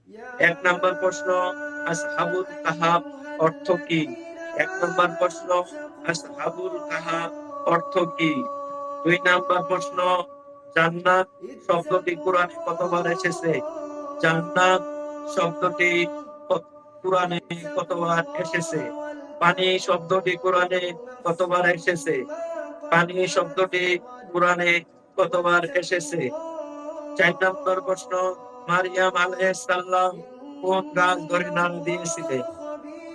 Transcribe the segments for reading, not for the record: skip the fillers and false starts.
এক নম্বর প্রশ্ন, আসহাবুল কাহাফ অর্থ কি? এক নম্বর প্রশ্ন, আসহাবুল কাহাফ অর্থ কি? দুই নম্বর প্রশ্ন, জান্নাত শব্দটি কোরআনে কতবার এসেছে? জান্নাত শব্দটি কোরআনে কতবার এসেছে? পানি শব্দটি কোরআনে কতবার এসেছে? পানি শব্দটি কোরআনে কতবার এসেছে? 4 নম্বর প্রশ্ন, মারিয়াম আলাইহিস সালাম কোন গাছ ধরে নাড়া দিয়েছিলেন?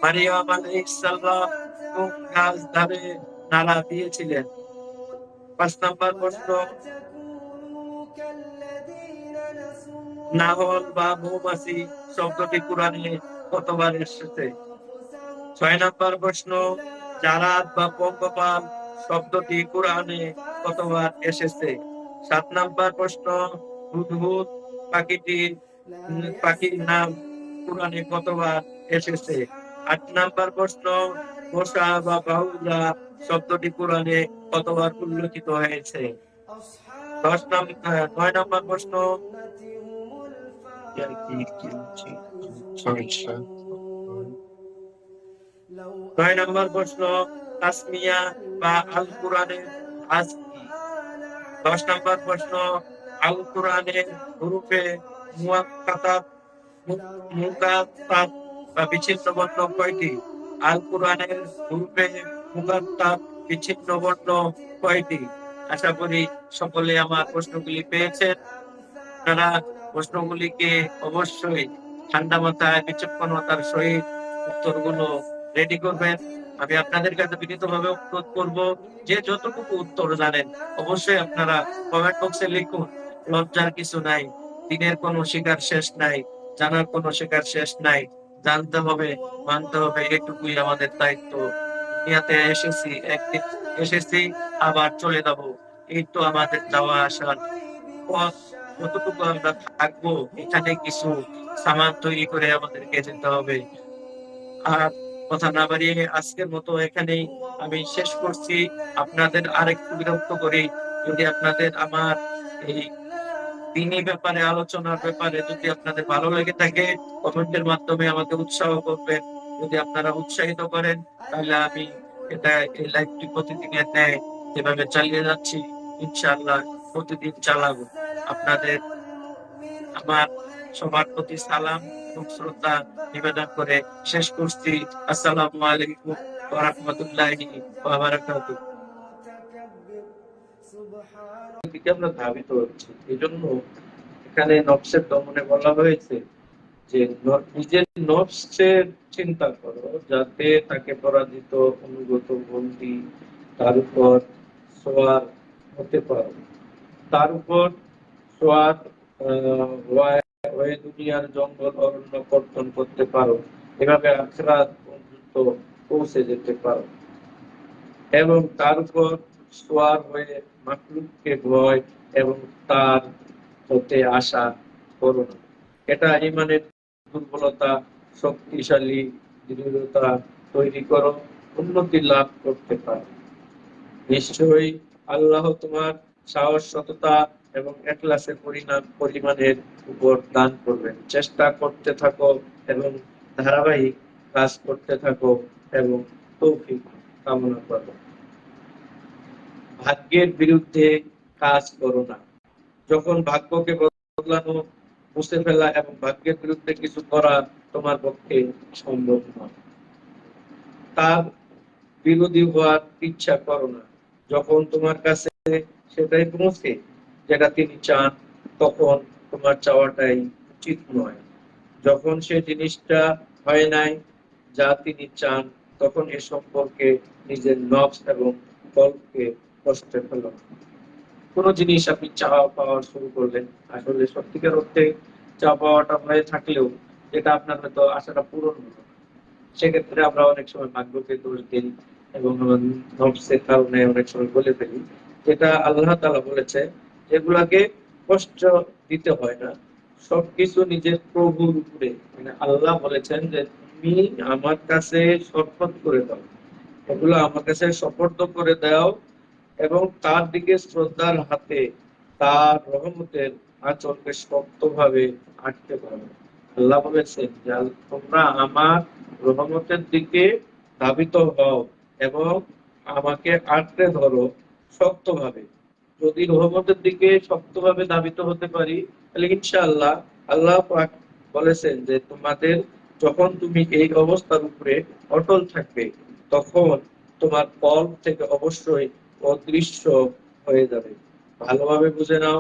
মারিয়াম আলাইহিস সালাম কোন গাছ ধরে নাড়া দিয়েছিলেন? 5 নম্বর প্রশ্ন, নাহল বা মৌমাছি শব্দটি কোরআনে কতবার এসেছে? 6 নম্বর প্রশ্ন, জারাদ বা পঙ্গপাল শব্দটি কোরআনে কতবার এসেছে? 7 নম্বর প্রশ্ন, হুদহুদ পাখির নাম কোরআনে কতবার এসেছে? 8 নম্বর প্রশ্ন, বসা বা বাহুল্লা শব্দটি কোরআনে কতবার উল্লেখিত হয়েছে? 9 নম্বর প্রশ্ন, সমস্যা 9 নম্বর প্রশ্ন, তাসমিয়া বা আল কোরআনের আজ কি? 10 নম্বর প্রশ্ন, আল কোরআনের হুরুফে মুআক্কাতাত মুকাত্তাত বা বিচ্ছিন্ন বর্ণ কয়টি? আল কোরআনের হুরুফে মুকাত্তাত বিচ্ছিন্ন বর্ণ কয়টি? আশা করি সকলে আমার প্রশ্নগুলি পেয়েছেন। আপনারা প্রশ্নগুলিকে অবশ্যই ঠান্ডা মাথায় বিচক্ষণতার সহিত উত্তরগুলো রেডি করবেন। আমি আপনাদের কাছে বিনীতভাবে অনুরোধ করব, যে যতটুকু উত্তর জানেন অবশ্যই আপনারা কমেন্ট বক্সে লিখুন। লজ্জার কিছু নাই, দিনের কোনো শিকার শেষ নাই, জানার কোনো শিকার শেষ নাই। জানতে হবে, মানতে হবে, এটুকুই আমাদের দায়িত্ব। দুনিয়াতে এসেছি, একদিন এসেছি, আবার চলে যাব। এই তো আমাদের যাওয়া আসার পথ। যতটুকু আমরা থাকবো এখানে কিছু সামান তৈরি করে আমাদেরকে যেতে হবে। আর কথা না বাড়িয়ে আজকের মতো এখানেই আমি শেষ করছি। আপনাদের আরেকটু বিরক্ত করি, যদি আপনাদের আমার এই দিনী ব্যাপারে আলোচনার ব্যাপারে যদি আপনাদের ভালো লেগে থাকে, কমেন্টের মাধ্যমে আমাকে উৎসাহ করবেন। যদি আপনারা উৎসাহিত করেন, তাহলে আমি এই লাইভটি প্রতিদিনের ন্যায় যেভাবে চালিয়ে যাচ্ছি, ইনশাআল্লাহ প্রতিদিন চালাবো। আপনাদের আমার সবার প্রতি সালাম এবং শ্রদ্ধা নিবেদন করে শেষ করছি। আসসালামু আলাইকুম ওয়া রাহমাতুল্লাহি ওয়া বারাকাতুহু। দিকে আমরা ধাবিত হচ্ছি, এই জন্য এখানে নফসের দমনে বলা হয়েছে যে নিজের নফসের চিন্তা করো, যাতে তাকে পরাজিত, অনুগত, বন্দী, তার উপর সোয়ার হতে পারো, তার উপর সোয়ার হয়ে দুনিয়ার জঙ্গল অরণ্য কর্তন করতে পারো, এভাবে আখিরাত পর্যন্ত পৌঁছে যেতে পারো, এবং তার উপর সোয়ার হয়ে মাখলুককে ভয় এবং তার হতে আশা করো না। এটা ইমানের দুর্বলতা, শক্তিশালী দৃঢ়তা তৈরি করো, উন্নতি লাভ করতে পারো। নিশ্চয়ই আল্লাহ তোমার সাহস, সততা এবং এখলাসের পরিমাণের উপর দান করবেন। চেষ্টা করতে থাকো এবং ধারাবাহিক কাজ করতে থাকো এবং তৌফিক কামনা করো। ভাগ্যের বিরুদ্ধে কাজ করো না। যখন ভাগ্যকে বদলানো, মুছে ফেলা এবং ভাগ্যের বিরুদ্ধে কিছু করা তোমার পক্ষে সম্ভব নয়, তার বিরোধী হওয়ার ইচ্ছা করো না। যখন তোমার কাছে সেটাই পৌঁছে যেটা তিনি চান, তখন তোমার চাওয়াটাই উচিত নয়। যখন সে জিনিসটা হয় নাই যা তিনি চান, তখন এ সম্পর্কে নিজের নফস এবং কল্পকে কষ্টে ফেলো। কোন জিনিস আপনি চাওয়া পাওয়া শুরু করলেন, আসলে সত্যিকার অর্থে চাওয়া পাওয়াটা হয়ে থাকলেও যেটা আপনার হয়তো আশাটা পূরণ হলো, সেক্ষেত্রে আমরা অনেক সময় ভাগ্যকে দোষ দিই এবং নফসের কারণে অনেক সময় বলে ফেলি, যেটা আল্লাহ তাআলা বলেছে এগুলাকে কষ্ট দিতে হয় না, সবকিছু নিজের প্রভুর উপরে, মানে আল্লাহ বলেছেন যে তুমি আমার কাছে শপথ করে দাও, এগুলো আমার কাছে সুপর্দ করে দাও এবং তার দিকে শ্রদ্ধার হাতে তার রহমতের আঁচলকে শক্তভাবে আটকে পারো। আল্লাহ বলেছেন যে তোমরা আমার রহমতের দিকে ধাবিত হও এবং আমাকে আঁকড়ে ধরো শক্তভাবে। যদি রহমতের দিকে শক্তভাবে ধাবিত হতে পারি, তাহলে ইনশাআল্লাহ আল্লাহ পাক বলেছেন যে তোমাদের যখন তুমি এই অবস্থার উপরে অটল থাকবে, তখন তোমার ফল থেকে অবশ্যই অদৃশ্য হয়ে যাবে। ভালোভাবে বুঝে নাও,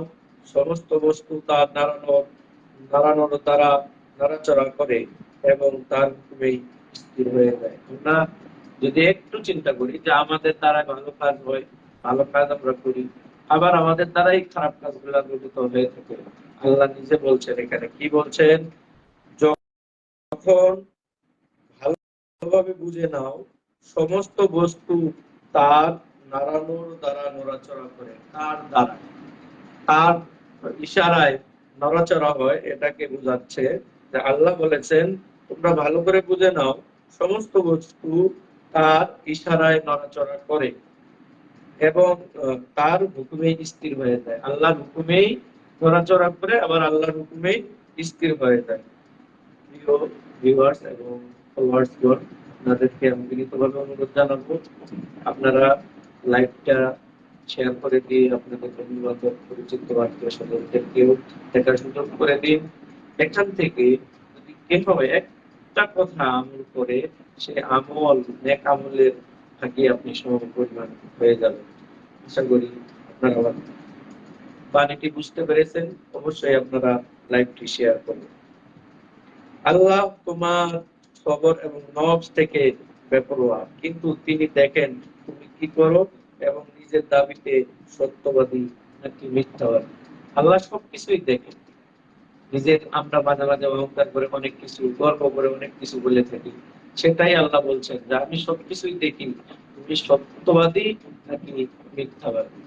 সমস্ত বস্তু তার নাড়ানোর দ্বারা নড়াচড়া করে এবং তার হুকুমেই স্থির হয়ে যায়। আমরা যদি একটু চিন্তা করি যে আমাদের দ্বারা ভালো কাজ হয়, ভালো কাজ আমরা করি, আবার আমাদের দ্বারাই খারাপ কাজগুলো গঠিত হয়ে থাকে। আল্লাহ নিজে বলছেন, এখানে কি বলছেন, যখন ভালোভাবে বুঝে নাও সমস্ত বস্তু তার নাড়ানোর দ্বারা নড়াচড়া করে, তার ইশারায় নড়াচড়া হয়, এটাকে বোঝাচ্ছে যে আল্লাহ বলেছেন তোমরা ভালো করে বুঝে নাও সমস্ত বস্তু তার ইশারায় নড়াচড়া করে এবং তার হুকুমেই স্থির হয়ে যায়। আল্লাহর হুকুমেই নড়াচড়া করে, আবার আল্লাহর হুকুমেই স্থির হয়ে যায়। প্রিয় ভিউয়ার্স এবং ফলোয়ার্সগণ, আপনাদেরকে আমি বিনীতভাবে অনুরোধ জানাবো, আপনারা লাইভটা শেয়ার করে দিয়ে আপনাদের বন্ধু-বান্ধব, পরিচিত আত্মীয়-স্বজনদেরকেও দেখার সুযোগ করে দিন। এখান থেকে যদি কেহ একটা কথা আমল করে, সে আমল নেক আমলের ভাগে আপনি সমপরিমাণ হয়ে যাবেন। আশা করি আপনারা আমার বাণীটি বুঝতে পেরেছেন। অবশ্যই আপনারা লাইভটি শেয়ার করুন। আল্লাহ তোমার সবর এবং নফস থেকে বেপরোয়া, কিন্তু তিনি দেখেন তুমি কি করো এবং নিজের দাবিতে সত্যবাদী নাকি মিথ্যাবাদী। আল্লাহ সবকিছুই দেখেন। নিজের আমরা মাঝে মাঝে অহংকার করে অনেক কিছু, গর্ব করে অনেক কিছু বলে থাকি, সেটাই আল্লাহ বলছেন যে আমি সবকিছুই দেখি, তুমি সত্যবাদী নাকি মিথ্যাবাদী।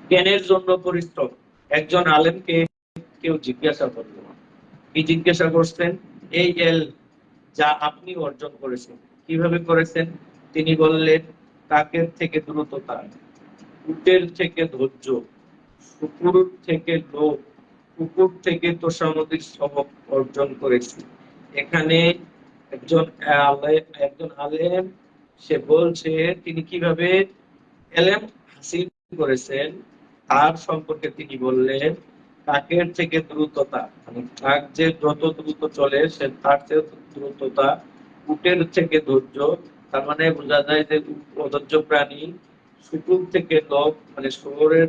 জ্ঞানের জন্য পরিশ্রম। একজন আলেমকে কেউ জিজ্ঞাসা করলো, কি জিজ্ঞাসা করছেন, এই এল যা আপনি অর্জন করেছেন কিভাবে করেছেন? তিনি বললেন, কাকের থেকে দ্রুততা, উটের থেকে ধৈর্য, শুকুর থেকে লোভ, কুকুর থেকে তোষামোদীর সবক অর্জন করেছি। এখানে একজন আলেম সে বলছে তিনি কিভাবে এলেম হাসিল করেছেন, তার সম্পর্কে তিনি বললেন কাকের থেকে দ্রুততা, মানে কাক যে যত দ্রুত চলে সে তার চেয়ে দ্রুততা, উটের থেকে ধৈর্য, তার মানে বোঝা যায় যে অধৈর্য প্রাণী, শুকুর থেকে লোভ, মানে শহরের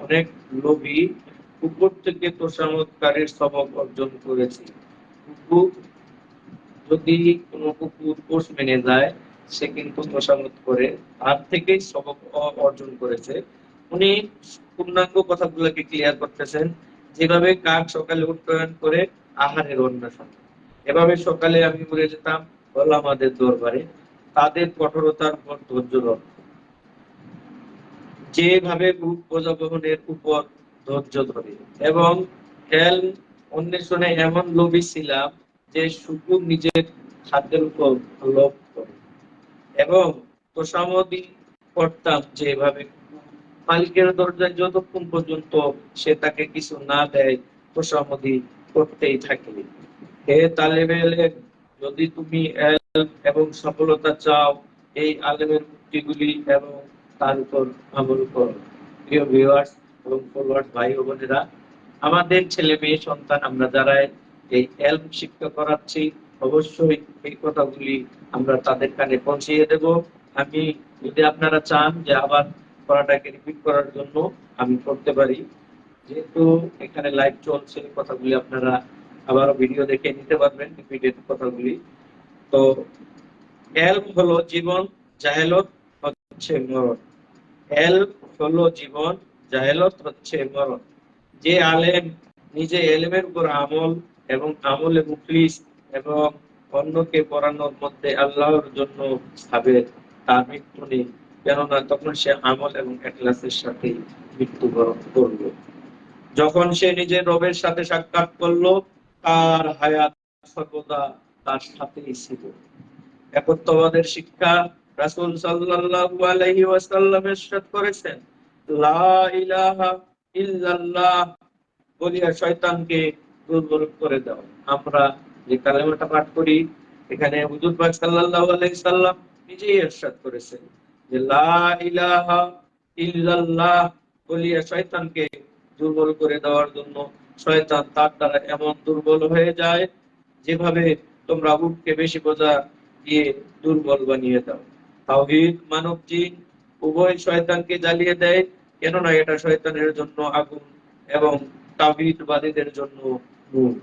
অনেক লোভী, কুকুর থেকে তোষামোদকারীর সবক অর্জন করেছি। কুকুর, যদি কোনো কুকুর পোষ মেনে যায়, সে কিন্তু তোষামোদ করে, তার থেকেই সবক অর্জন করেছে। উনি পূর্ণাঙ্গ কথাগুলোকে ক্লিয়ার করতেছেন, যেভাবে কাক সকালে উৎপাদন করে আহারের অন্বেষণ, এভাবে সকালে আমি উড়ে যেতাম আমাদের দরবারে, তাদের কঠোরতার উপর ধৈর্য ধর, যেভাবে প্রজাবহনের উপর ধৈর্য ধরে, এবং খেল অন্বেষণে এমন লোভী ছিলাম যে শুকুর নিজের খাদ্যের উপর লোভ করে, এবং তোষামোদী করতাম যেভাবে মালিকের দরজায় যতক্ষণ পর্যন্ত সে তাকে কিছু না দেয় তোষামোদী করতেই থাকে। হে তালেবে ইলম, যদি তুমি ইলম এবং সফলতা চাও, এই আলেমের উক্তিগুলি এবং তার উপর আমল করো। প্রিয় ভিউয়ার্স এবং ফলোয়ার্স ভাই ও বোনেরা, আমাদের ছেলে মেয়ে সন্তান আমরা যারা এই ইলম শিক্ষা করাচ্ছি, অবশ্যই এই কথাগুলি আমরা তাদের কানে পৌঁছিয়ে দেব। আমি, যদি আপনারা চান যে আবার পড়াটাকে রিপিট করার জন্য, আমি করতে পারি, যেহেতু এখানে লাইভ চলছে, কথাগুলি আপনারা আবারও ভিডিও দেখে নিতে পারবেন রিপিটেড কথাগুলি। তো ইলম হলো জীবন, জাহেলত হচ্ছে মরণ। ইলম হলো জীবন, জাহেলত হচ্ছে মরণ। যে আলেম নিজে ইলমের উপর আমল এবং আমলে মুখলিস এবং অন্যকে পড়ানোর মধ্যে আল্লাহর জন্য সাবের, তার মৃত্যু নেই, কেননা তখন সে আমল এবং ইখলাসের সাথে মৃত্যুবরণ করলো। যখন সে নিজের রবের সাথে সাক্ষাৎ করলো, তার হায়াত সর্বদা তার সাথেই ছিল। একত্ববাদের শিক্ষা রাসূল সাল্লাল্লাহু আলাইহি ওয়াসাল্লাম ইরশাদ করেছেন, লা ইলাহা ইল্লাল্লাহ বলিয়া শয়তানকে দুর্বল করে দাও। আমরা যে কালেমাটা পাঠ করি, এখানে হুজুর পাক সাল্লাল্লাহু আলাইহি সাল্লাম নিজেই ইরশাদ করেছেন যে লা ইলাহা ইল্লাল্লাহ বলিয়া শয়তানকে দুর্বল করে দেওয়ার জন্য শয়তান তার দ্বারা এমন দুর্বল হয়ে যায় যেভাবে তোমরা উটকে বেশি বোঝা দিয়ে দুর্বল বানিয়ে দাও। তাওহীদ মানব জিন উভয় শয়তানকে জ্বালিয়ে দেয়, কেননা এটা শয়তানের জন্য আগুন এবং তাওহীদবাদীদের জন্য নূর।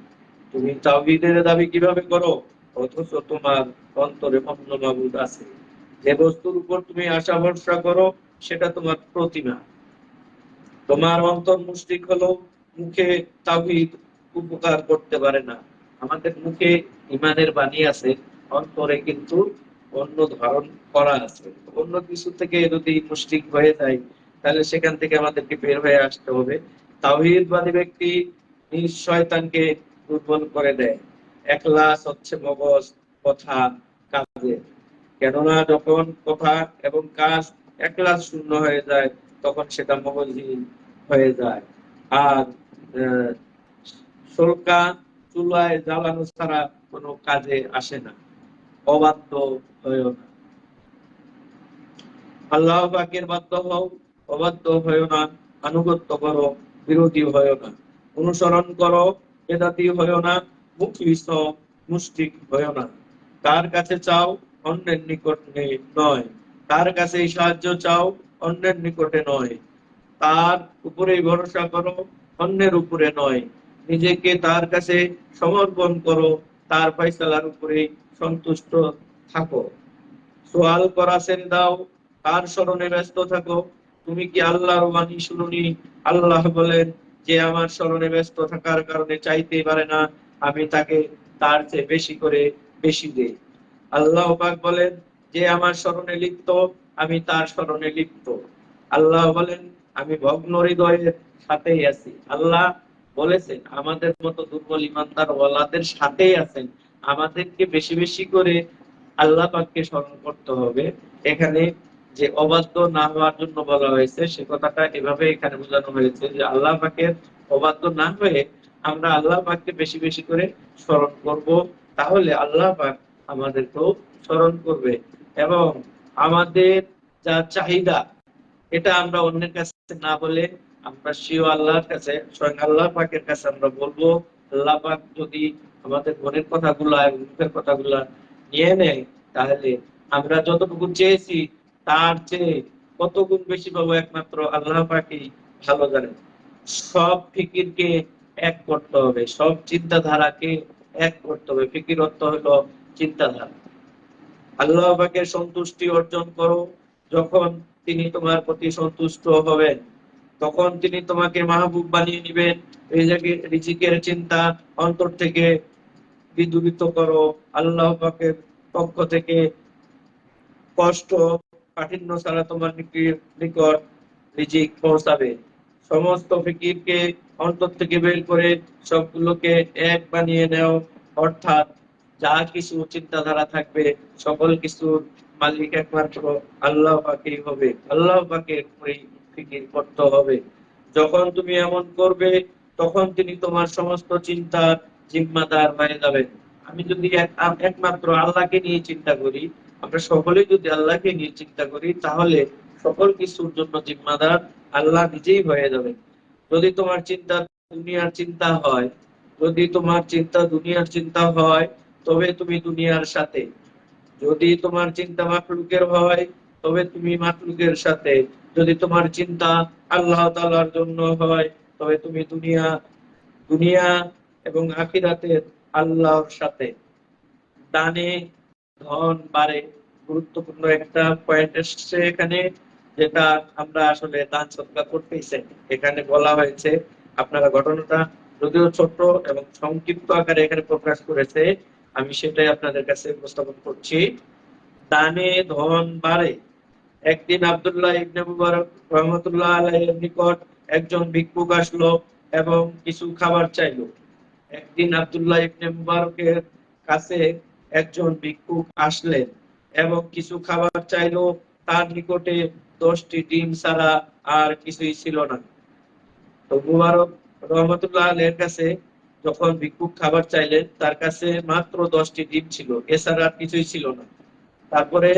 তুমি তাওহীদের দাবি কিভাবে করো অথচ তোমার অন্তরে অন্য মাবুদ আছে? যে বস্তুর উপর তুমি আশা ভরসা করো সেটা তোমার প্রতিমা। তোমার অন্তর মুশরিক হলো, মুখে তাওহীদ উপকার করতে পারে না। আমাদের মুখে ইমানের বাণী আছে, অন্তরে কিন্তু অন্য ধারণ করা আছে। অন্য কিছু থেকে যদি মুশরিক হয়ে যায় তাহলে সেখান থেকে আমাদেরকে বের হয়ে আসতে হবে। তাওহীদবাদী ব্যক্তি নিজ শয়তানকে দুর্বল করে দেয়। এখলাস হচ্ছে মগজ, কথা, কাজে। কেননা যখন কথা এবং কাজ এখলাস শূন্য হয়ে যায় তখন সেটা মগজহীন হয়ে যায়। আর সরকা চুলায় জ্বালানো ছাড়া কোনো কাজে আসে না। অবাধ্য হয়েও না। আল্লাহ পাকের বাধ্য হও, অবাধ্য হয়েও না। আনুগত্য করো, বিরোধী হয়েও না। অনুসরণ করো, বেদাতি হয়েও না। মুখলিস হও, মুশরিক হয়েও না। তার কাছে চাও, অন্যের নিকট নয়। তার কাছে সাহায্য চাও, অন্যের নিকটে নয়। তার উপরেই ভরসা করো, অন্যের উপরে নয়। নিজেকে তার কাছে সমর্পণ করো, তার ফয়সালার উপরে সন্তুষ্ট থাকো। সোয়াল করা ছেড়ে দাও, তার স্মরণে ব্যস্ত থাকো। তুমি কি আল্লাহর বাণী শুনুনি? আল্লাহ বলেন, যে আমার স্মরণে ব্যস্ত থাকার কারণে চাইতে পারে না, আমি তাকে তার চেয়ে বেশি করে বেশি দেই। আল্লাহ পাক বলেন, যে আমার স্মরণে লিপ্ত, আমি তার স্মরণে লিপ্ত। আল্লাহ বলেন, আমি ভগ্ন হৃদয়ের সাথেই আছি। আল্লাহ বলেছেন আমাদের মতো দুর্বল ইমানদার ওয়ালাদের সাথেই আছেন। আমাদেরকে বেশি বেশি করে আল্লাহ পাককে স্মরণ করতে হবে। এখানে যে অবাধ্য না হওয়ার জন্য বলা হয়েছে সে কথাটা এভাবে এখানে বোঝানো হয়েছে যে আল্লাহ পাকের অবাধ্য না হয়ে আমরা আল্লাহ পাককে বেশি বেশি করে স্মরণ করব, তাহলে আল্লাহ পাক আমাদেরকেও স্মরণ করবে এবং আমাদের যা চাহিদা এটা আমরা অন্যের কাছে না বলে আমরা স্বীয় আল্লাহর কাছে, স্বয়ং আল্লাহ পাকের কাছে আমরা বলবো। আল্লাহ পাক যদি আমাদের মনের কথাগুলা এবং মুখের কথাগুলা নিয়ে নেয় তাহলে আমরা যতটুকু চেয়েছি তার চেয়ে কত গুণ বেশি পাবো একমাত্র আল্লাহ পাকই ভালো জানেন। সব ফিকিরকে এক করতে হবে, সব চিন্তাধারাকে এক করতে হবে। ফিকির অর্থ হলো চিন্তাধারা। আল্লাহ পাকের সন্তুষ্টি অর্জন করো। যখন তিনি তোমার প্রতি সন্তুষ্ট হবেন তখন তিনি তোমাকে মাহবুব বানিয়ে নিবেন। রিজিকের চিন্তা অন্তর থেকে বিদূরিত করো। আল্লাহ পাকের পক্ষ থেকে কষ্ট কাঠিন্য ছাড়া তোমার নিকট রিজিক পৌঁছাবে। সমস্ত ফিকিরকে অন্তর থেকে বের করে সবগুলোকে এক বানিয়ে নেও, অর্থাৎ যা কিছু চিন্তাধারা থাকবে সকল কিছুর মালিক একমাত্র আল্লাহ পাকই হবে। আল্লাহ পাকের ফিকির করতে হবে। যখন তুমি এমন করবে তখন তিনি তোমার সমস্ত চিন্তার জিম্মাদার হয়ে যাবেন। আমি যদি একমাত্র আল্লাহকে নিয়ে চিন্তা করি, আমরা সকলেই যদি আল্লাহকে নিয়ে চিন্তা করি তাহলে সকল কিছুর জন্য জিম্মাদার আল্লাহ নিজেই হয়ে যাবেন। যদি তোমার চিন্তা দুনিয়ার চিন্তা হয়, যদি তোমার চিন্তা দুনিয়ার চিন্তা হয় তবে তুমি দুনিয়ার সাথে। যদি তোমার চিন্তা মাখলুকের হয় তবে তুমি মাখলুকের সাথে। যদি তোমার চিন্তা আল্লাহ তাআলার জন্য হয় তবে তুমি দুনিয়া দুনিয়া এবং আখিরাতের আল্লাহর সাথে। দানে ধন বাড়ে, গুরুত্বপূর্ণ একটা পয়েন্ট এসছে এখানে, যেটা আমরা আসলে দান সদকা করতেই চাই। এখানে বলা হয়েছে, আপনারা ঘটনাটা যদিও ছোট এবং সংক্ষিপ্ত আকারে এখানে প্রকাশ করেছে, আমি সেটাই আপনাদের কাছে উপস্থাপন করছি। দানে ধন বাড়ে। একদিন আব্দুল্লাহ ইবনে মুবারক রহমতুল্লাহ আলাইহির নিকট একজন ভিক্ষুক আসলো এবং কিছু খাবার চাইলো। একদিন আব্দুল্লাহ ইবনে মুবারকের কাছে একজন ভিক্ষুক আসলেন এবং কিছু খাবার চাইলো। তার নিকটে 10টি ডিম ছাড়া আর কিছুই ছিল না। তো মুবারক রহমতুল্লাহ আলাইহির কাছে যখন ভিক্ষুক খাবার চাইলেন, তার কাছে মাত্র 10টি ডিম ছিল, এছাড়া আর কিছুই ছিল না। তারপরে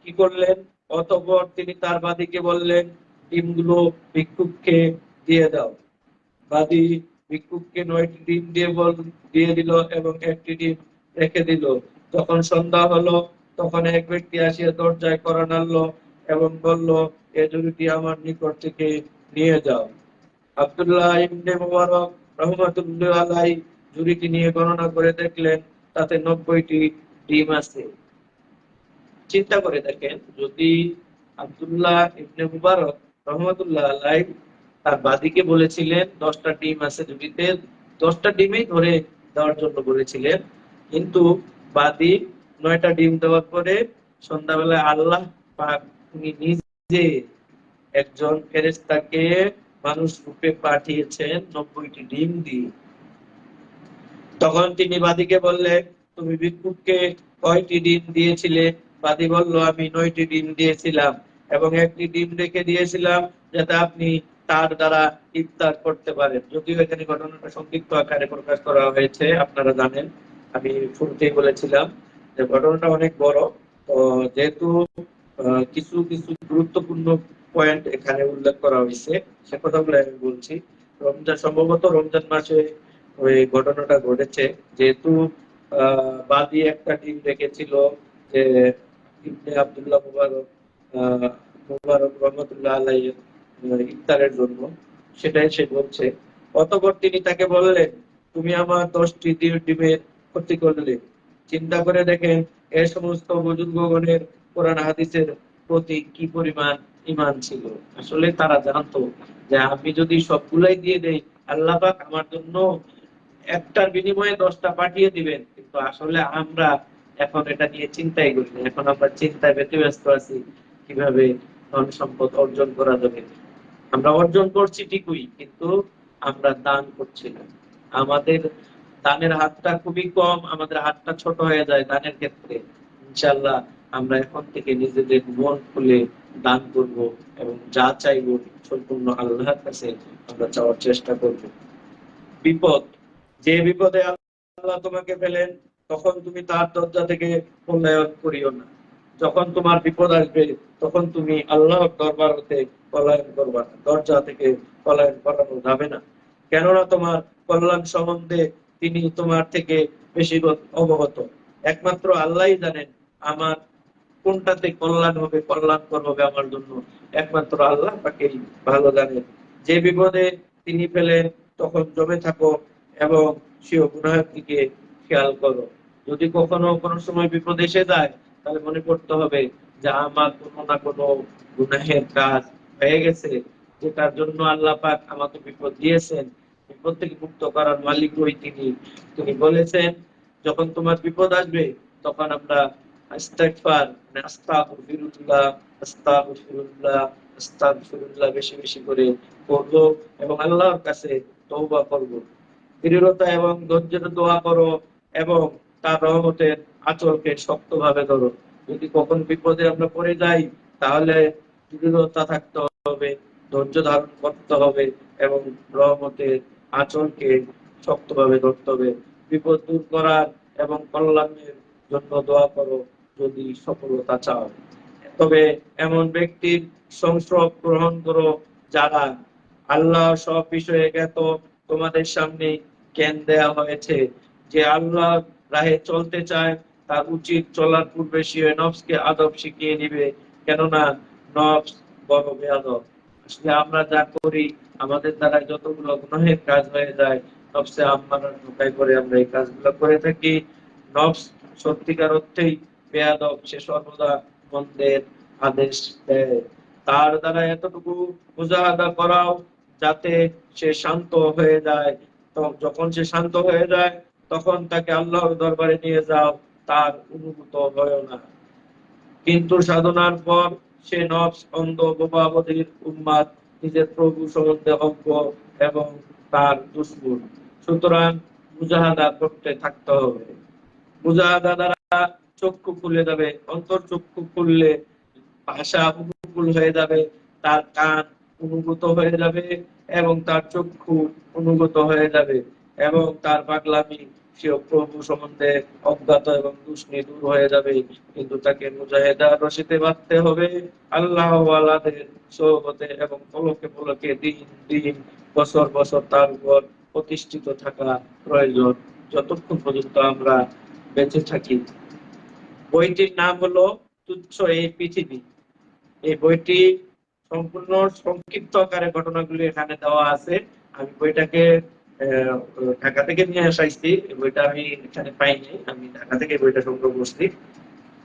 কি করলেন? অতঃপর তিনি তার বাদীকে বললেন, ডিমগুলো ভিক্ষুককে দিয়ে দাও। বাদী ভিক্ষুককে 9টি ডিম দিয়ে দিল এবং একটি ডিম রেখে দিল। যখন সন্ধ্যা হলো, তখন এক ব্যক্তি আসিয়া দরজায় কড়া নাড়ল এবং বলল, এ ঝুড়িটি আমার নিকট থেকে নিয়ে যাও। আব্দুল্লাহ ইবনে মুবারক রহমাতুল্লাহ আলাইহি ঝুড়িটি নিয়ে গণনা করে দেখলেন তাতে 90টি ডিম আছে। চিন্তা করে দেখেন, যদি আব্দুল্লাহ ইবনে মুবারক রহমাতুল্লাহ আলাইহি তার বাদীকে বলেছিলেন 10টা ডিম আছে ঝুড়িতে, 10টা ডিমই ধরে দেওয়ার জন্য বলেছিলেন, কিন্তু বাদী 9টা ডিম দেওয়ার পরে সন্ধ্যাবেলায় আল্লাহ পাক তিনি নিজে একজন ফেরেশতাকে মানুষ রূপে পাঠিয়েছেন 90টি ডিম দিয়ে। তখন তিনি বাদীকে বললেন, তুমি ভিক্ষুককে কয়টি ডিম দিয়েছিলে? বাদী বলল, আমি 9টি ডিম দিয়েছিলাম এবং একটি ডিম রেখে দিয়েছিলাম যাতে আপনি তার দ্বারা ইফতার করতে পারেন। যদিও এখানে ঘটনাটা সংক্ষিপ্ত আকারে প্রকাশ করা হয়েছে, আপনারা জানেন, আমি শুরুতেই বলেছিলাম যে ঘটনাটা অনেক বড়। তো যেহেতু কিছু কিছু গুরুত্বপূর্ণ পয়েন্ট এখানে উল্লেখ করা হয়েছে, সে কথাগুলো আমি বলছি। সম্ভবত রমজান মাসে ওই ঘটনাটা ঘটেছে, যেহেতু বাদী একটা টিম রেখেছিল যে ইবনে আব্দুল্লাহ মুবারক রহমতুল্লাহ আলাইহি ইফতারের জন্য, সেটাই সে বলছে। অতঃপর তিনি তাকে বললেন, তুমি আমার 10টি ডিমের ক্ষতি করলে। চিন্তা করে দেখেন এ সমস্ত বুজুর্গগণের কোরআন হাদিসের প্রতি কি পরিমাণ ঈমান ছিল। আসলে তারা জানতো যে আমি যদি সবগুলাই দিয়ে দেই, আল্লাহ পাক আমার জন্য একটার বিনিময়ে 10টা পাঠিয়ে দিবেন। কিন্তু আসলে আমরা এখন এটা নিয়ে চিন্তাই করি না। এখন আমরা চিন্তায় ব্যতিব্যস্ত আছি কিভাবে ধন সম্পদ অর্জন করা যাবে। আমরা অর্জন করছি ঠিকই, কিন্তু আমরা দান করছি না। আমাদের দানের হাতটা খুবই কম, আমাদের হাতটা ছোট হয়ে যায় দানের ক্ষেত্রে। ইনশাআল্লাহ আমরা এখন থেকে নিজেদের মন খুলে দান করব এবং যা চাইবো সম্পূর্ণ আল্লাহর কাছে আমরা চাওয়ার চেষ্টা করব। বিপদ, যে বিপদে আল্লাহ তোমাকে ফেলেন, তখন তুমি তার দরজা থেকে পলায়ন করিও না। যখন তোমার বিপদ আসবে, তখন তুমি আল্লাহর দরবার হতে পলায়ন করবা না, দরজা থেকে পলায়ন করানো যাবে না। কেননা তোমার কল্যাণ সম্বন্ধে তিনি তোমার থেকে বেশি অবগত। একমাত্র আল্লাহই জানেন আমার কোনটাতে কল্যাণ হবে, কল্যাণকর হবে আমার জন্য, একমাত্র আল্লাহ পাকেই ভালো জানেন। যে বিপদে তিনি ফেলেন, তখন জমে থাকো এবং সেও গুনাহের দিকে খেয়াল করো। যদি কখনো কোনো সময় বিপদ এসে যায়, তাহলে মনে করতে হবে যে আমার কোনো না কোনো গুনাহের কাজ হয়ে গেছে, যেটার জন্য আল্লাহ পাক আমাকে বিপদ দিয়েছেন। বিপদ থেকে মুক্ত করার মালিক ওই তিনি। তিনি বলেছেন, যখন তোমার বিপদ আসবে, তখন আমরা ইস্তেগফার, আস্তাগফিরুল্লাহ, আস্তাগফিরুল্লাহ, আস্তাগফিরুল্লাহ বেশি বেশি করে পড়ব এবং আল্লাহর কাছে তওবা করব। দৃঢ়তা এবং ধৈর্যের দোয়া করো এবং তার রহমতের আঁচলকে শক্তভাবে ধরো। যদি কখন বিপদে আমরা পড়ে যাই, তাহলে দৃঢ়তা থাকতে হবে, ধৈর্য ধারণ করতে হবে এবং রহমতের আঁচলকে শক্তভাবে ধরতে হবে। বিপদ দূর করার এবং কল্যাণের জন্য দোয়া করো যদি সফলতা চাও। তবে এমন ব্যক্তির সংস্রব গ্রহণ করো যারা আল্লাহ সব বিষয়ে জ্ঞাত। তোমাদের সামনে জ্ঞান দেয়া হয়েছে। যে আল্লাহ রাহে চলতে চায়, তার উচিত চলার পূর্বে সে নফসকে আদব শিখিয়ে নিবে, কেননা নফস বড় বেয়াদব। আসলে আমরা যা করি, আমাদের দ্বারা যতগুলো গুনাহের কাজ হয়ে যায়, নফসে আম্মারার ধোঁকায় পড়ে আমরা এই কাজগুলো করে থাকি। নফস সত্যিকার অর্থেই বেয়াদব, সে সর্বদা মন্দের আদেশ দেয়। তার দ্বারা এতটুকু মুজাহাদা করাও যাতে সে শান্ত হয়ে যায়। তো যখন সে শান্ত হয়ে যায়, তখন তাকে আল্লাহর দরবারে নিয়ে যাও, তার অনুভূত হয় না। কিন্তু সাধনার পর সে নফস, অন্ধ, বোবা, বধির, উন্মাদ, নিজের প্রভু সম্বন্ধে অজ্ঞ এবং তার দুশ্মন। সুতরাং মুজাহাদা করতে থাকতে হবে। মুজাহাদা দ্বারা চক্ষু খুলে যাবে, অন্তর চক্ষু খুললে ভাষা অনুকূল হয়ে যাবে, তার কান অনুভূত হয়ে যাবে এবং তার চক্ষু অনুভূত হয়ে যাবে। এবং তার পাগলামি, সে প্রভু সম্বন্ধে অজ্ঞাত এবং দুষ্ণি দূর হয়ে যাবে। কিন্তু তাকে মুজাহিদার রশিতে বাঁধতে হবে আল্লাহ ওয়ালাদের সোহবতে এবং পলকে পলকে দিন দিন বছর বছর তার উপর প্রতিষ্ঠিত থাকা প্রয়োজন, যতক্ষণ পর্যন্ত আমরা বেঁচে থাকি। বইটির নাম হলো তুচ্ছ এই পৃথিবী। এই বইটি সম্পূর্ণ সংক্ষিপ্ত আকারে ঘটনাগুলি এখানে দেওয়া আছে। আমি বইটাকে ঢাকা থেকে নিয়ে আসাইছি। বইটা আমি এখানে পাইনি, আমি ঢাকা থেকে বইটা সংগ্রহ করছি।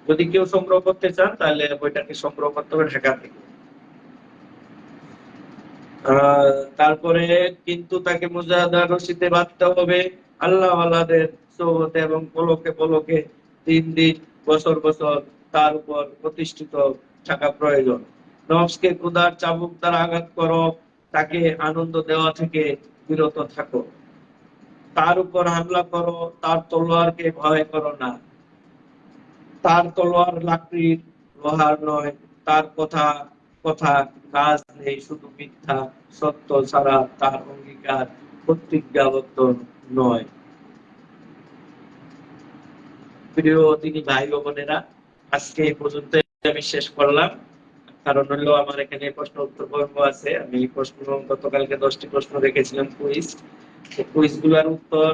যদি কেউ সংগ্রহ করতে চান তাহলে বইটাকে সংগ্রহ করতে হবে ঢাকা থেকে। তারপরে কিন্তু তাকে মুজাহাদার রশিতে বাঁধতে হবে আল্লাহ আল্লাহদের সোহবতে এবং পলকে পলকে দিন দিন বছর বছর তার উপর প্রতিষ্ঠিত থাকা প্রয়োজন। নফসকে ক্ষুধার চাবুক দ্বারা আঘাত করো, তাকে আনন্দ দেওয়া থেকে বিরত থাকো, তার উপর হামলা করো, তার তলোয়ারকে ভয় করো না। তার তলোয়ার লাকড়ির লোহার নয়, তার কথা কথা কাজ নেই, শুধু মিথ্যা, সত্য ছাড়া তার অঙ্গীকার প্রতিজ্ঞাবদ্ধ নয়। প্রিয় তিনি ভাই ও বোনেরা, আজকে এই পর্যন্ত আমি শেষ করলাম। কারণ হলো আমার এখানে প্রশ্ন উত্তর পর্ব আছে। আমি প্রশ্ন গতকালকে 10টি প্রশ্ন রেখেছিলাম কুইজ। কুইজ গুলার উত্তর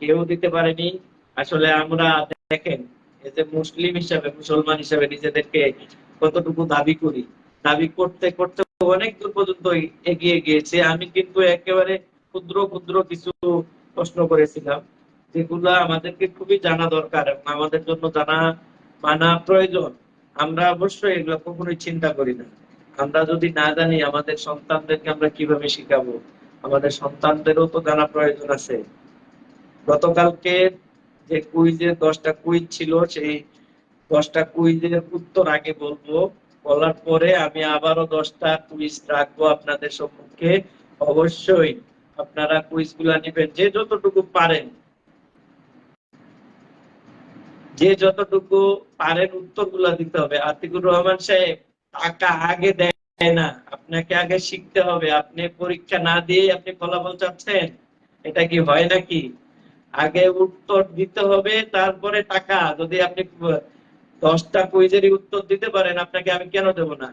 কেউ দিতে পারেনি। আসলে আমরা দেখেন, এই যে মুসলিম হিসাবে, মুসলমান হিসাবে নিজেদেরকে কতটুকু দাবি করি, দাবি করতে করতে অনেক দূর পর্যন্ত এগিয়ে গিয়েছে। আমি কিন্তু একেবারে ক্ষুদ্র ক্ষুদ্র কিছু প্রশ্ন করেছিলাম, যেগুলা আমাদেরকে খুবই জানা দরকার এবং আমাদের জন্য জানা মানা প্রয়োজন। আমরা অবশ্যই এগুলো কখনোই চিন্তা করি না। আমরা যদি না জানি আমাদের সন্তানদেরকে আমরা কিভাবে শিখাবো, আমাদের সন্তানদেরও তো জানা প্রয়োজন আছে। গতকালকে যে কুইজের 10টা কুইজ ছিল, সেই 10টা কুইজের উত্তর আগে বলবো, বলার পরে আমি আবারও 10টা কুইজ রাখবো আপনাদের সম্মুখে। অবশ্যই আপনারা কুইজ গুলা নিবেন, যে যতটুকু পারেন, যে যতটুকু পারেন উত্তর গুলা দিতে হবে। আতিকুর রহমান সাহেব, টাকা আগে দেয় না, আপনাকে আগে শিখতে হবে। আপনি পরীক্ষা না দিয়ে আপনি ফলাফল চাচ্ছেন, এটা কি হয় নাকি? আগে উত্তর দিতে হবে, তারপরে টাকা। যদি আপনি 10টা কুইজেরই উত্তর দিতে পারেন, আপনাকে আমি কেন দেব না?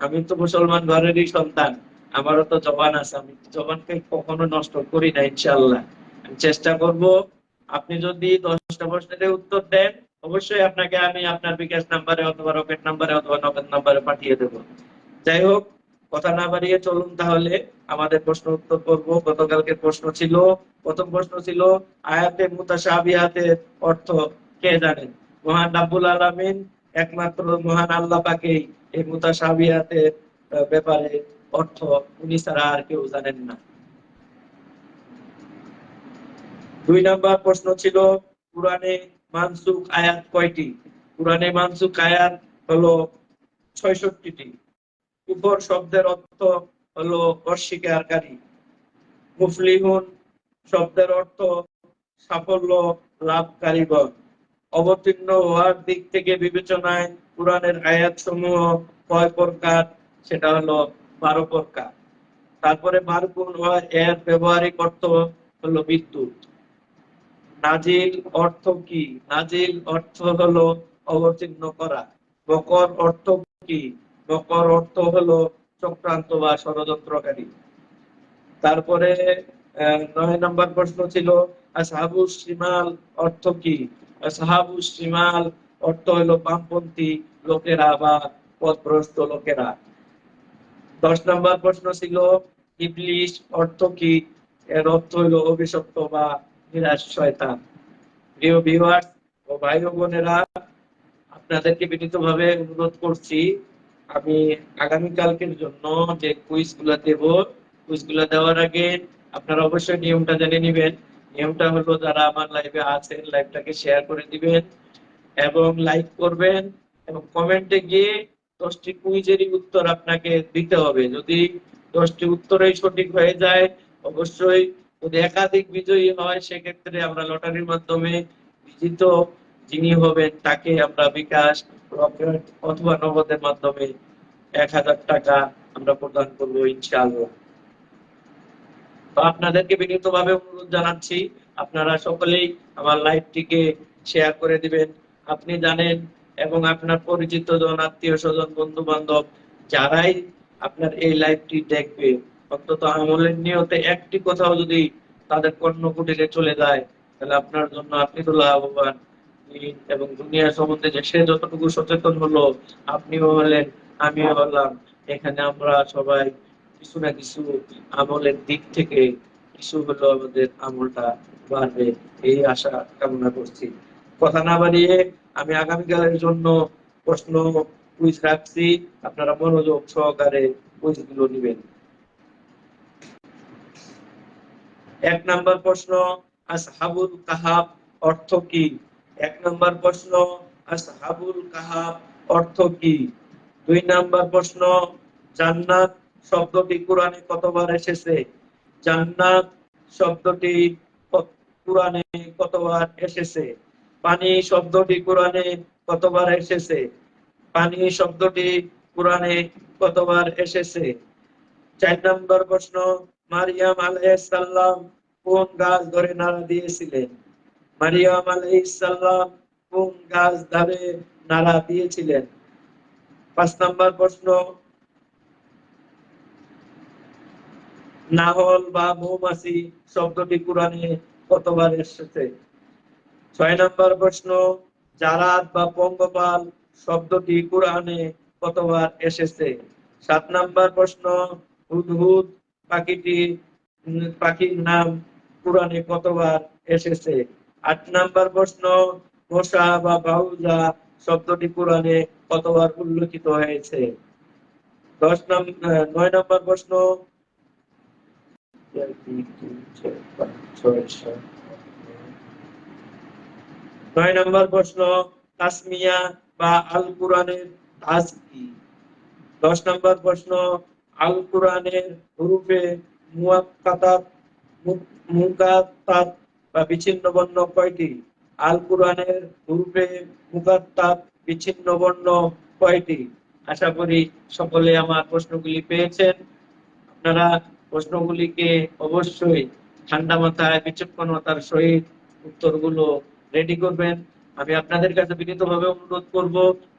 আমি তো মুসলমান ঘরেরই সন্তান, আমারও তো জবান আছে। আমি জবানকে কখনো নষ্ট করি না, ইনশাআল্লাহ আমি চেষ্টা করব। আপনি যদি 10টা প্রশ্নের উত্তর দেন, অবশ্যই আপনাকে আমি আপনার বিকাশ নাম্বারে অথবা রকেট নাম্বারে অথবা নগদ নাম্বারে পাঠিয়ে দেব। যাই হোক, কথা না বাড়িয়ে চলুন তাহলে আমাদের প্রশ্ন উত্তর পর্ব। গতকালকে প্রশ্ন ছিল, প্রথম প্রশ্ন ছিল আয়াতে মুতাশাবিহাতের অর্থ কে জানেন? মহান রাব্বুল আলামিন, একমাত্র মহান আল্লাহ পাকেই এই মুতাশাবিহাতের ব্যাপারে অর্থ, উনি ছাড়া আর কেউ জানেন না। 2 নাম্বার প্রশ্ন ছিল কুরআনে মানসুখ আয়াত কয়টি? কুরআনে মানসুখ আয়াত হলো 66টি। কুফর শব্দের অর্থ হলো অস্বীকারী। মুফলিহুন শব্দের অর্থ সাফল্য লাভকারীগণ। অবতীর্ণ হওয়ার দিক থেকে বিবেচনায় কুরআনের আয়াত সমূহ কয় প্রকার? সেটা হলো 12 প্রকার। তারপরে বারকুন হয় এর ব্যবহারিক অর্থ হলো বিদ্যুৎ। নাজিল অর্থ কি? নাজিল অর্থ হলো অবতীর্ণ করা। বকর অর্থ কি? বকর অর্থ হলো চক্রান্ত বা ষড়যন্ত্রকারী। তারপরে 9 নম্বর প্রশ্ন ছিল আসহাবুস শিমাল অর্থ কি? আসহাবুস শিমাল অর্থ হলো বামপন্থী লোকেরা বা পথভ্রষ্ট লোকেরা। 10 নম্বর প্রশ্ন ছিল ইবলিস অর্থ কি? এর অর্থ হলো অভিশপ্ত বা নিরাশ শয়তান। প্রিয় ভিউয়ার্স ও ভাই ও বোনেরা, আপনাদেরকে বিনীতভাবে অনুরোধ করছি, আমি আগামীকালকের জন্য যে কুইজগুলো দেব, কুইজগুলো দেওয়ার আগে আপনারা অবশ্যই নিয়মটা জেনে নেবেন। নিয়মটা হলো, যারা আমার লাইভে আছেন লাইভটাকে শেয়ার করে দিবেন এবং লাইক করবেন এবং কমেন্টে গিয়ে 10টি কুইজেরই উত্তর আপনাকে দিতে হবে। যদি 10টি উত্তরেই সঠিক হয়ে যায়, অবশ্যই যদি একাধিক বিজয়ী হয়, সেক্ষেত্রে আমরা লটারির মাধ্যমে বিজিত যিনি হবেন তাকে আমরা বিকাশ, রকেট অথবা নগদের মাধ্যমে 1000 টাকা আমরা প্রদান করবো ইনশাআল্লাহ। আপনাদেরকে বিনীতভাবে অনুরোধ জানাচ্ছি, আপনারা সকলেই আমার লাইভটিকে শেয়ার করে দিবেন। আপনি জানেন এবং আপনার পরিচিত জন, আত্মীয় স্বজন, বন্ধু বান্ধব যারাই আপনার এই লাইভটি দেখবে, অন্তত আমলের নিয়তে একটি কথাও যদি তাদের কর্ণকুটিরে চলে যায়, তাহলে আপনার জন্য আপনি তো লাভবান। এবং দুনিয়া সম্বন্ধে যে সে যতটুকু সচেতন হলো, আপনিও হলেন, আমিও হলাম। এখানে আমরা সবাই কিছু না কিছু আমলের দিক থেকে কিছু হলো আমাদের আমলটা বাড়বে, এই আশা কামনা করছি। কথা না বাড়িয়ে আমি আগামীকালের জন্য প্রশ্ন কুইজ রাখছি, আপনারা মনোযোগ সহকারে কুইজ গুলো নিবেন। 1 নাম্বার প্রশ্ন, আসহাবুল কাহাফ অর্থ কি? 1 নাম্বার প্রশ্ন, আসহাবুল কাহাফ অর্থ কি? 2 নাম্বার প্রশ্ন, জান্নাত শব্দটি কোরআনে কতবার এসেছে? জান্নাত শব্দটি কোরআনে কতবার এসেছে? পানি শব্দটি কোরআনে কতবার এসেছে? পানি শব্দটি কোরআনে কতবার এসেছে? 4 নম্বর প্রশ্ন, মারিয়াম আলাইহিস সালাম কোন গাছ ধরে নাড়া দিয়েছিলেন? মারিয়াম আলাইহিস সালাম কোন গাছ ধরে নাড়া দিয়েছিলেন? 5 নম্বর প্রশ্ন, নাহল বা মৌমাছি শব্দটি কোরআনে কতবার এসেছে? 6 নম্বর প্রশ্ন, জারাদ বা পঙ্গপাল শব্দটি কোরআনে কতবার এসেছে? 7 নম্বর প্রশ্ন, হুদহুদ পাখির নাম কোরআনে কতবার এসেছে? 8 নম্বর প্রশ্ন, মশা বা বাউজা শব্দটি কোরআনে কতবার উল্লেখিত হয়েছে? 9 নম্বর প্রশ্ন, 9 নম্বর প্রশ্ন, তাসমিয়া বা আল কোরআনের ধাঁচ কি? 10 নম্বর প্রশ্ন, আল কোরআনের হুরুফে মুকাত্তাত বা বিচ্ছিন্ন বর্ণ কয়টি? আল কোরআনের হুরুফে মুকাত্তাত বিচ্ছিন্ন বর্ণ কয়টি? আশা করি সকলে আমার প্রশ্নগুলি পেয়েছেন। আপনারা প্রশ্নগুলিকে অবশ্যই ঠান্ডা মাথায় বিচক্ষণতার সহিত উত্তরগুলো রেডি করবেন। আমি আপনাদের কাছে বিনীতভাবে অনুরোধ করব,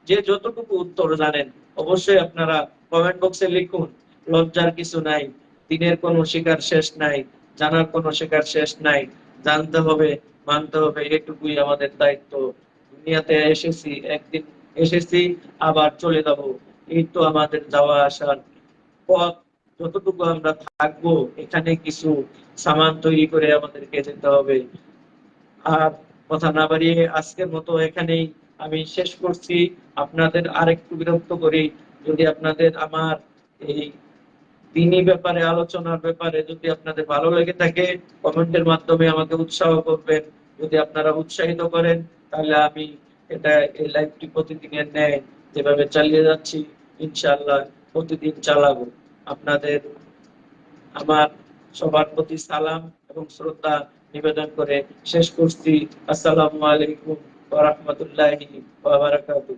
যে যতটুকু উত্তর জানেন অবশ্যই আপনারা কমেন্ট বক্সে লিখুন। লজ্জার কিছু নাই, দিনের কোনো শিকার শেষ নাই, জানার কোনো শিকার শেষ নাই। জানতে হবে, মানতে হবে, এটুকুই আমাদের দায়িত্ব। দুনিয়াতে এসেছি, একদিন এসেছি, আবার চলে যাব, এই তো আমাদের যাওয়া আসার পথ। যতটুকু আমরা থাকবো এখানে কিছু সামান তৈরি করে আমাদেরকে যেতে হবে। আর কথা না বাড়িয়ে আজকের মতো এখানেই আমি শেষ করছি। আপনাদের আরেকটু বিরক্ত করি, যদি আপনাদের আমার এই দিনী ব্যাপারে, আলোচনার ব্যাপারে যদি আপনাদের ভালো লেগে থাকে, কমেন্টের মাধ্যমে আমাকে উৎসাহ করবেন। যদি আপনারা উৎসাহিত করেন, তাহলে আমি এটা এই লাইভটি প্রতিদিনের ন্যায় যেভাবে চালিয়ে যাচ্ছি, ইনশাআল্লাহ প্রতিদিন চালাবো। আপনাদের আমার সবার প্রতি সালাম এবং শ্রদ্ধা নিবেদন করে শেষ করছি। আসসালামু আলাইকুম ওয়া রাহমাতুল্লাহি ওয়া বারাকাতুহু।